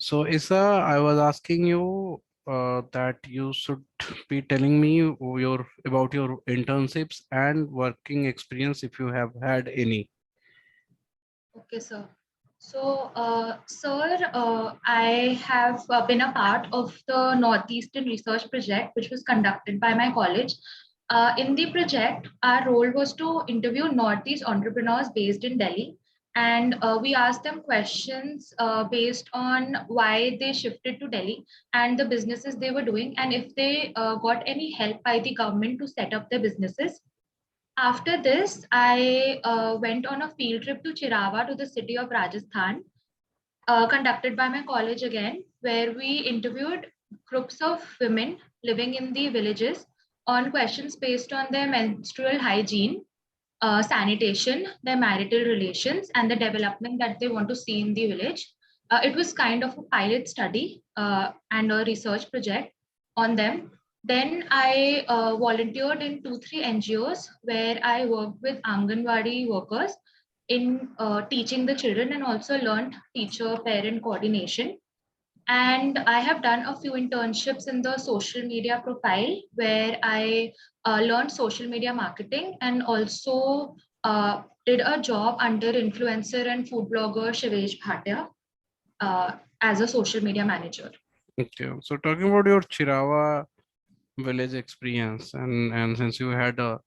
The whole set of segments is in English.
So Isa, I was asking you that you should be telling me your about your internships and working experience if you have had any. Okay, sir. So, sir, I have been a part of the Northeastern Research Project, which was conducted by my college. In the project, our role was to interview Northeast entrepreneurs based in Delhi. And we asked them questions based on why they shifted to Delhi and the businesses they were doing, and if they got any help by the government to set up their businesses. After this, I went on a field trip to Chirawa to the city of Rajasthan, conducted by my college again, where we interviewed groups of women living in the villages on questions based on their menstrual hygiene, sanitation, their marital relations, and the development that they want to see in the village. It was kind of a pilot study and a research project on them. Then I volunteered in two, three NGOs where I worked with Anganwadi workers in teaching the children and also learned teacher parent coordination. And I have done a few internships in the social media profile where I learned social media marketing and also did a job under influencer and food blogger Shivesh Bhatia as a social media manager. Okay, so talking about your Chirawa village experience, and since you had a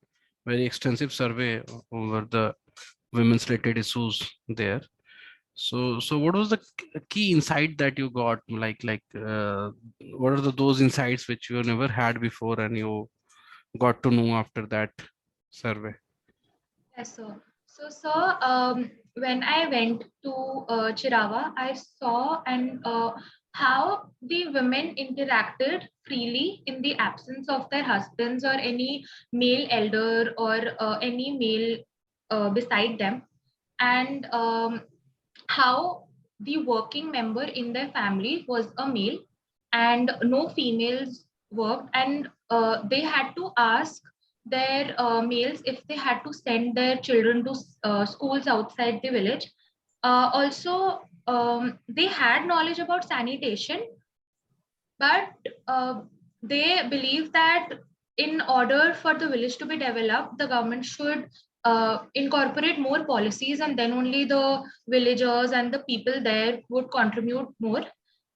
very extensive survey over the women's related issues there, so what was the key insight that you got? What are those insights which you never had before and you got to know after that survey? Yes, sir. So, sir, when I went to Chirawa, I saw and how the women interacted freely in the absence of their husbands or any male elder or any male beside them, and how the working member in their family was a male and no females worked, and they had to ask their males if they had to send their children to schools outside the village. Also, they had knowledge about sanitation, but they believe that in order for the village to be developed, the government should incorporate more policies, and then only the villagers and the people there would contribute more.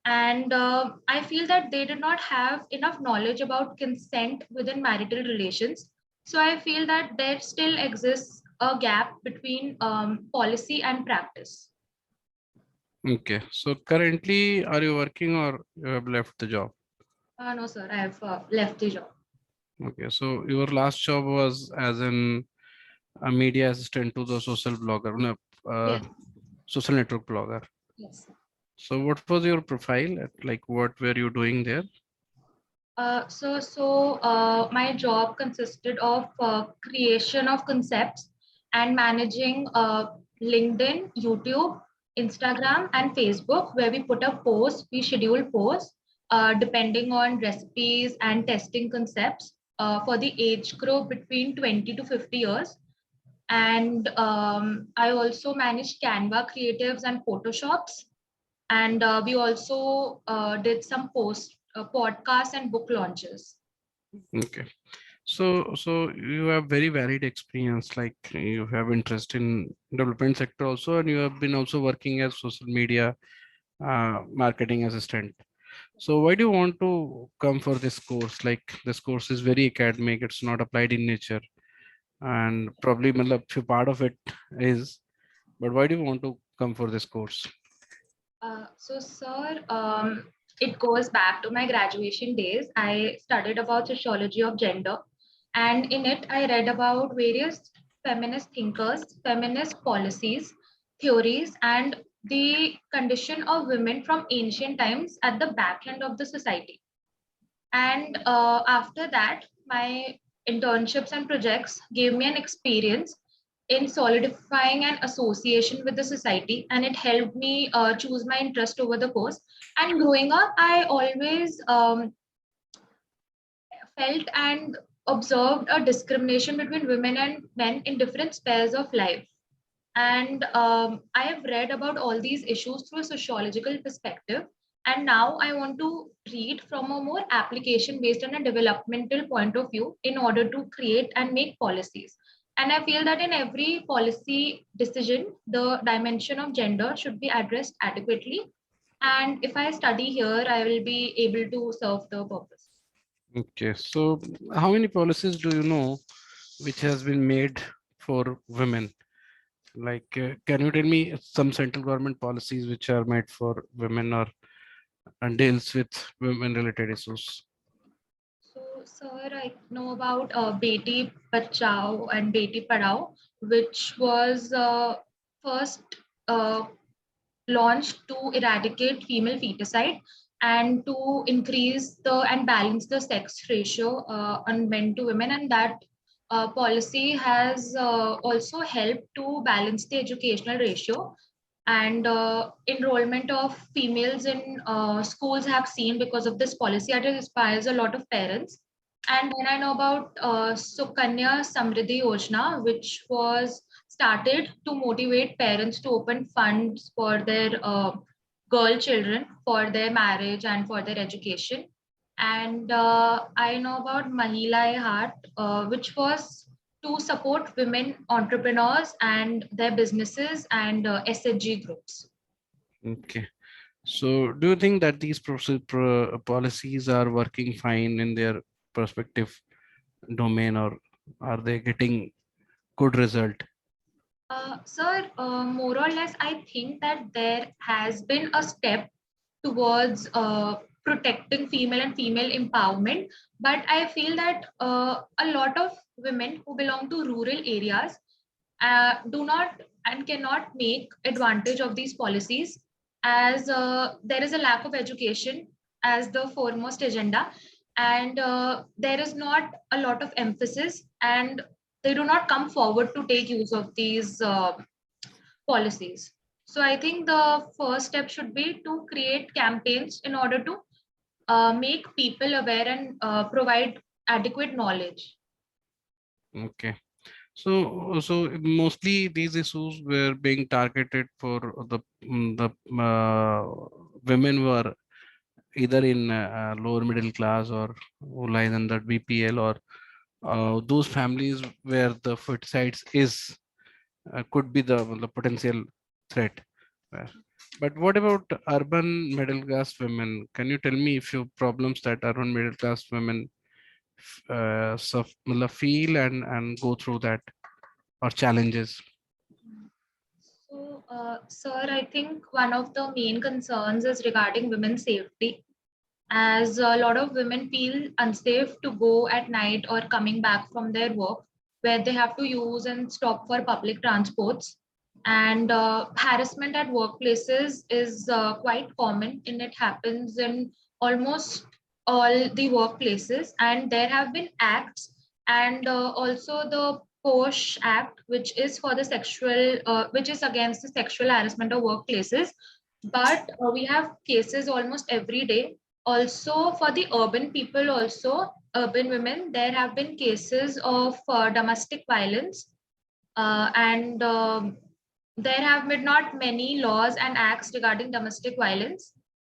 And I feel that they did not have enough knowledge about consent within marital relations. So I feel that there still exists a gap between policy and practice. Okay, so currently are you working or you have left the job? No, sir, I have left the job. Okay, so your last job was as a media assistant to the social blogger, no, Yes, social network blogger. yes. So what was your profile? Like what were you doing there? My job consisted of creation of concepts and managing LinkedIn, YouTube, Instagram, and Facebook, where we put up posts, we schedule posts depending on recipes and testing concepts for the age group between 20 to 50 years. And I also managed Canva creatives and Photoshops, and we also did some podcasts and book launches. Okay. So you have very varied experience, like you have interest in development sector also, and you have been also working as social media marketing assistant. So why do you want to come for this course? Like this course is very academic, it's not applied in nature, and probably matlab, few part of it is, but why do you want to come for this course? Sir, it goes back to my graduation days. I studied about sociology of gender, and in it, I read about various feminist thinkers, feminist policies, theories, and the condition of women from ancient times at the back end of the society. And after that, my internships and projects gave me an experience in solidifying an association with the society, and it helped me choose my interest over the course. And growing up, I always felt and observed a discrimination between women and men in different spheres of life. And I have read about all these issues through a sociological perspective. And now I want to read from a more application based and a developmental point of view in order to create and make policies. And I feel that in every policy decision, the dimension of gender should be addressed adequately. And if I study here, I will be able to serve the purpose. Okay, so how many policies do you know which has been made for women? Like, can you tell me some central government policies which are made for women or and deals with women related issues? So, sir, I know about Beti Bachao and Beti Padhao, which was first uh, launched to eradicate female feticide and to increase the and balance the sex ratio on men to women, and that policy has also helped to balance the educational ratio, and enrollment of females in schools have seen because of this policy that it inspires a lot of parents. And then I know about Sukanya Samriddhi Yojana, which was started to motivate parents to open funds for their girl children for their marriage and for their education. And I know about Mahila Heart, which was to support women entrepreneurs and their businesses and SHG groups. Okay. So, do you think that these policies are working fine in their perspective domain, or are they getting good result? Sir, more or less, I think that there has been a step towards protecting female and female empowerment. But I feel that a lot of women who belong to rural areas do not and cannot make advantage of these policies, as there is a lack of education as the foremost agenda, and there is not a lot of emphasis, and they do not come forward to take use of these policies. So I think the first step should be to create campaigns in order to make people aware and provide adequate knowledge. Okay. So mostly these issues were being targeted for the women who are either in lower middle class or who lies under BPL, or those families where the feticides is could be the potential threat. Uh, But what about urban middle class women? Can you tell me a few problems that urban middle class women feel and go through that, or challenges? So, sir, I think one of the main concerns is regarding women's safety, as a lot of women feel unsafe to go at night or coming back from their work, where they have to use and stop for public transports. And harassment at workplaces is quite common, and it happens in almost all the workplaces. And there have been acts, and also the POSH Act, which is for the which is against the sexual harassment of workplaces. But we have cases almost every day. Also, for the urban people, also urban women, there have been cases of domestic violence, and there have been not many laws and acts regarding domestic violence.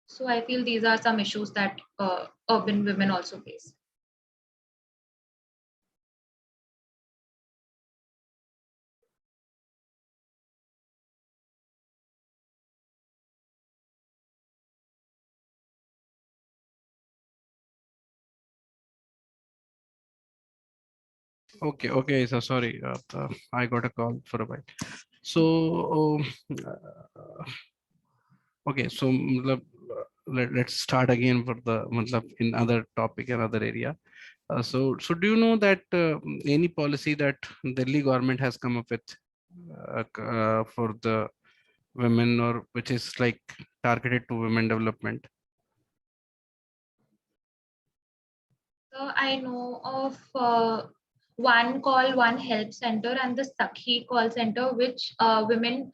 So I feel these are some issues that urban women also face. Okay, so sorry, I got a call for a while. So, uh, okay, so let's start again for the in other topic, another area. So do you know that any policy that Delhi government has come up with for the women, or which is like targeted to women development? So I know of one call, one help center, and the Sakhi call center, which women,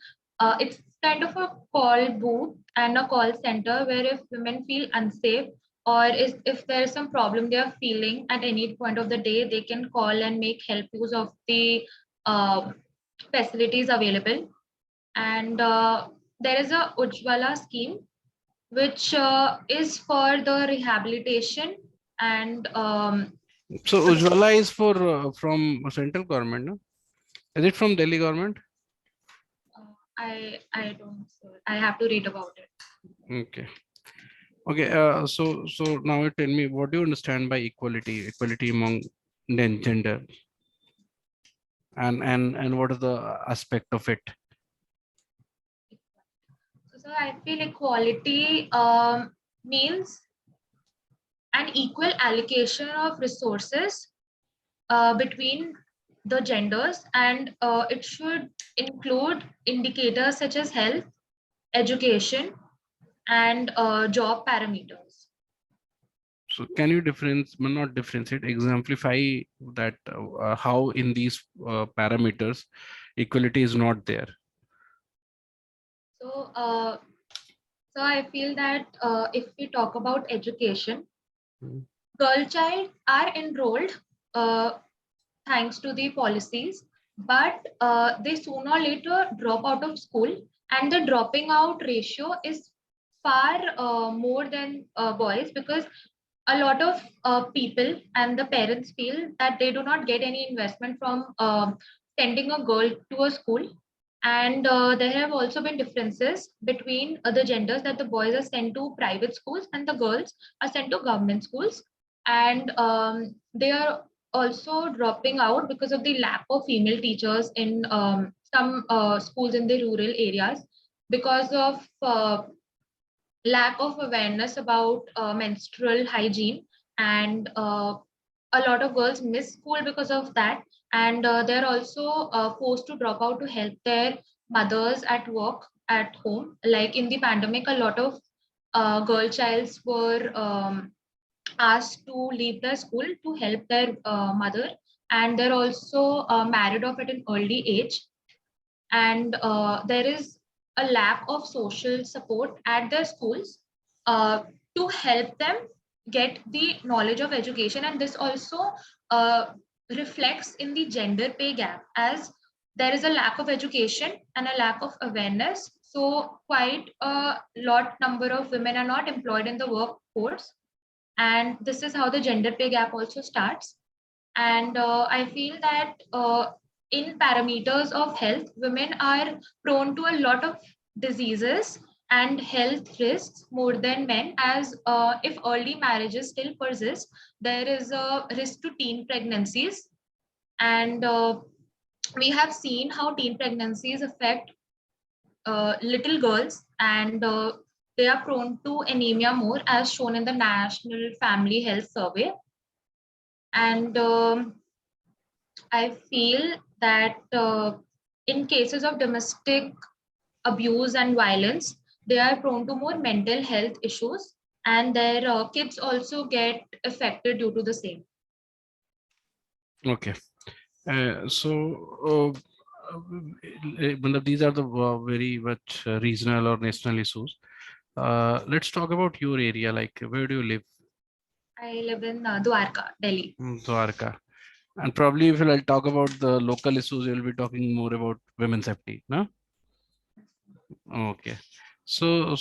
it's kind of a call booth and a call center where if women feel unsafe, or if there is some problem they are feeling at any point of the day, they can call and make help use of the uh, facilities available. And there is a Ujjwala scheme, which is for the rehabilitation and So Ujjwala is for from central government, no? Is it from Delhi government? I don't, sir. I have to read about it. Okay. Okay. So now you tell me, what do you understand by equality? Equality among gender, and what is the aspect of it? So I feel equality means an equal allocation of resources between the genders, and it should include indicators such as health, education, and job parameters. So can you difference, well, not differentiate, exemplify that how in these parameters equality is not there? So, so I feel that if we talk about education, Mm. girl child are enrolled uh, thanks to the policies, but they sooner or later drop out of school, and the dropping out ratio is far more than boys, because a lot of people and the parents feel that they do not get any investment from sending a girl to a school. And there have also been differences between the genders, that the boys are sent to private schools and the girls are sent to government schools. And they are also dropping out because of the lack of female teachers in some schools in the rural areas, because of lack of awareness about menstrual hygiene, and a lot of girls miss school because of that. And they're also forced to drop out to help their mothers at work at home. Like in the pandemic, a lot of girl childs were asked to leave their school to help their mother, and they're also married off at an early age. And there is a lack of social support at their schools uh, to help them get the knowledge of education. And this also uh, reflects in the gender pay gap, as there is a lack of education and a lack of awareness, so quite a lot number of women are not employed in the workforce. And this is how the gender pay gap also starts. And I feel that in parameters of health, women are prone to a lot of diseases and health risks more than men, as if early marriages still persist, there is a risk to teen pregnancies. And we have seen how teen pregnancies affect little girls, and they are prone to anemia more, as shown in the National Family Health Survey. And I feel that in cases of domestic abuse and violence, they are prone to more mental health issues, and their kids also get affected due to the same. Okay. So these are the very much regional or national issues. Let's talk about your area. Like, where do you live? I live in Dwarka, Delhi. Dwarka. And probably if I'll talk about the local issues, you'll be talking more about women's safety, no? Okay. So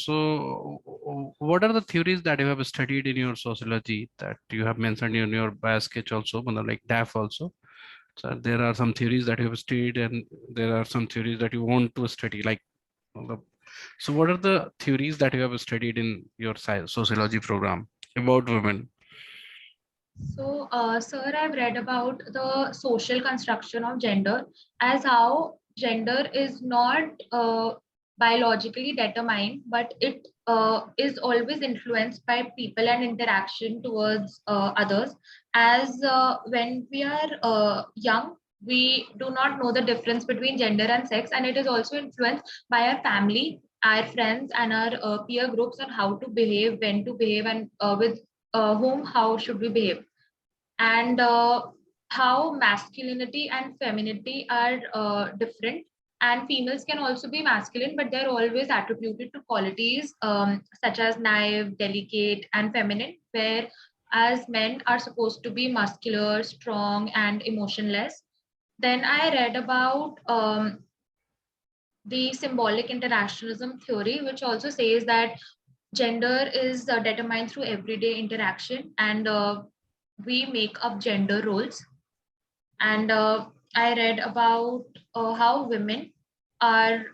what are the theories that you have studied in your sociology that you have mentioned in your bias sketch also, like DAF also? So there are some theories that you have studied, and there are some theories that you want to study. Like, so what are the theories that you have studied in your sociology program about women? So, sir, I've read about the social construction of gender, as how gender is not biologically determined, but it is always influenced by people and interaction towards others. As when we are young, we do not know the difference between gender and sex, and it is also influenced by our family, our friends, and our peer groups on how to behave, when to behave, and with whom how should we behave. And how masculinity and femininity are different. And females can also be masculine, but they're always attributed to qualities such as naive, delicate, and feminine, where as men are supposed to be muscular, strong, and emotionless. Then I read about the symbolic internationalism theory, which also says that gender is determined through everyday interaction, and we make up gender roles. And I read about how women are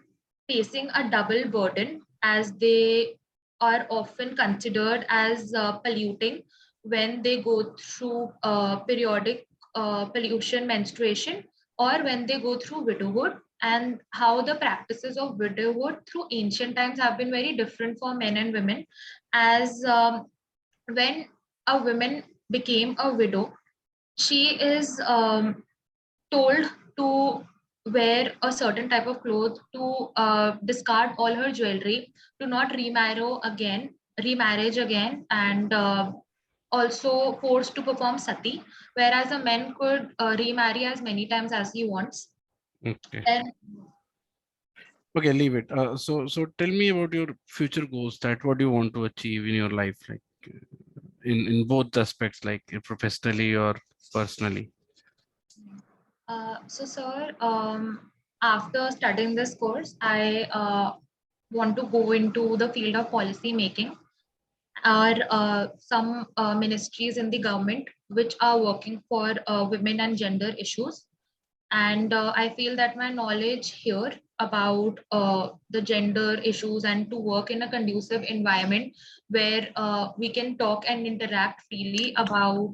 facing a double burden, as they are often considered as polluting when they go through periodic pollution menstruation, or when they go through widowhood, and how the practices of widowhood through ancient times have been very different for men and women, as when a woman became a widow, she is told to wear a certain type of clothes, to discard all her jewelry, to not remarriage again, and also forced to perform sati, whereas a man could remarry as many times as he wants. Okay. Then Okay, leave it. So tell me about your future goals. That what do you want to achieve in your life, like in both aspects, like professionally or personally. so sir, after studying this course, I want to go into the field of policy making. Are some ministries in the government which are working for women and gender issues. And I feel that my knowledge here about the gender issues, and to work in a conducive environment where we can talk and interact freely about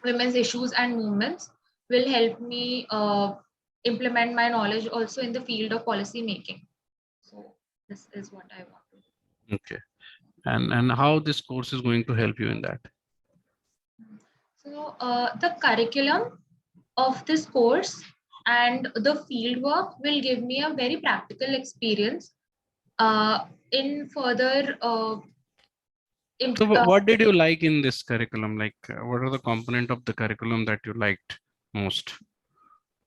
women's issues and movements, will help me implement my knowledge also in the field of policy making. So this is what I want to do. Okay. And how this course is going to help you in that? So the curriculum of this course and the field work will give me a very practical experience in further So imp- uh, what did you like in this curriculum? Like, what are the component of the curriculum that you liked most?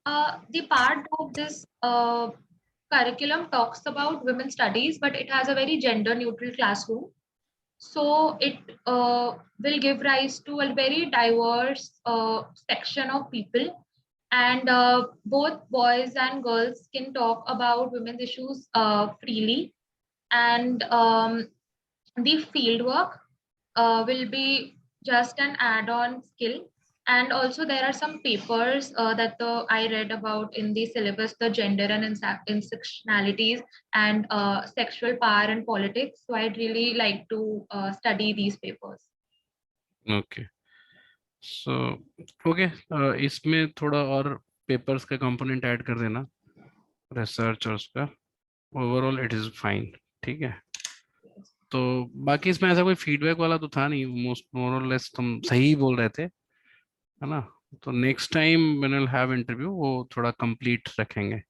the part of this curriculum talks about women studies, but it has a very gender neutral classroom. So it will give rise to a very diverse section of people, and both boys and girls can talk about women's issues freely. And the fieldwork will be just an add-on skill. And also there are some papers that I read about in the syllabus, the gender and intersectionalities, and sexual power and politics. So I'd really like to study these papers. Okay. So okay, इसमें थोड़ा और papers का component add कर देना, research और उसका, overall it is fine. ठीक है। तो बाकी इसमें ऐसा कोई फीडबैक वाला तो था नहीं, मोस्ट मोर और लेस तुम सही बोल रहे थे, है ना? तो next time when will have interview वो थोड़ा कंप्लीट रखेंगे।